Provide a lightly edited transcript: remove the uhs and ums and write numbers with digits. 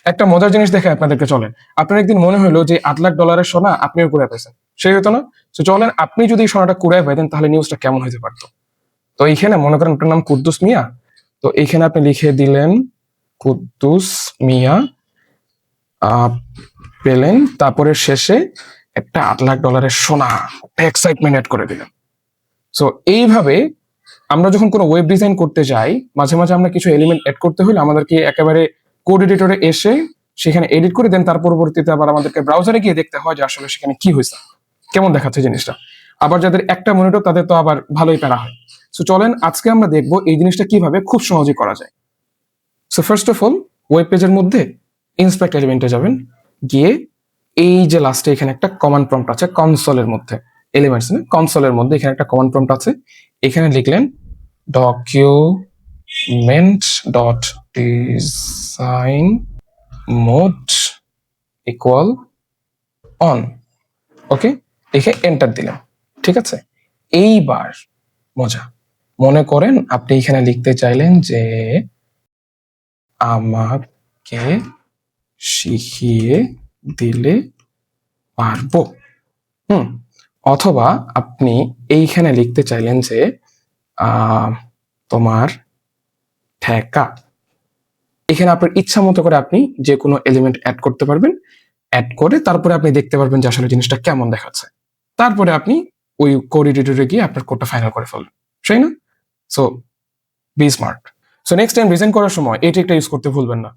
একটা মজার জিনিস দেখে আপনাদেরকে চলেন, আপনার একদিন মনে হলো যে $8 লাখ সোনা আপনিও কুড়ায় পেয়েছেন, সেই হতো না? তো চলেন, আপনি যদি এই সোনাটা কুড়ায় পেতেন তাহলে নিউজটা কেমন হতে পারতো। তো এইখানে মনে করেন আপনার নাম কুদ্দুস মিয়া, তো এইখানে আপনি লিখে দিলেন কুদ্দুস মিয়া পেলেন, তারপরে শেষে একটা $8 লাখ সোনা, এক্সাইটমেন্ট অ্যাড করে দিলেন। সো এইভাবে আমরা যখন কোনো ওয়েব ডিজাইন করতে যাই, মাঝে মাঝে আমরা কিছু এলিমেন্ট অ্যাড করতে হলে আমাদেরকে একেবারে কোড এডিটরে এসে সেখানে এডিট করে দেন, তার পরবর্তীতে আবার আমাদেরকে ব্রাউজারে গিয়ে দেখতে হয় যে আসলে সেখানে কি হয়েছে, কেমন দেখাচ্ছে জিনিসটা। আবার যাদের একটা মনিটর তাদের তো আবার ভালোই প্যারা হয়। সো চলেন আজকে আমরা দেখবো এই জিনিসটা কিভাবে খুব সহজেই করা যায়। So first of all, web পেজের মধ্যে ইন্সপেক্ট এলিমেন্টে যাবেন, গিয়ে এই যে লাস্টে এখানে একটা কমান্ড প্রম্পট আছে কনসোলের মধ্যে, এলিমেন্টস না কনসোলের মধ্যে এখানে একটা কমান্ড প্রম্পট আছে, এখানে লিখলেন document dot design mode equal on, ওকে, লিখে এন্টার দিলেন। ঠিক আছে, এইবার মজা, মনে করেন আপনি এখানে লিখতে চাইলেন যে আমাকে শিখিয়ে দিলে পারবো, অথবা আপনি এইখানে লিখতে চাইলেন যে তোমার ঠেকা। এখানে আপনার ইচ্ছা মতো করে আপনি যে কোনো এলিমেন্ট অ্যাড করতে পারবেন, অ্যাড করে তারপরে আপনি দেখতে পারবেন যে আসলে জিনিসটা কেমন দেখাচ্ছে, তারপরে আপনি ওই কোড এডিটরে গিয়ে আপনার কোডটা ফাইনাল করে ফেলবেন, তাই না? So be smart. So next time design করার সময় এই ট্রিকটা ইউজ করতে ভুলবেন না।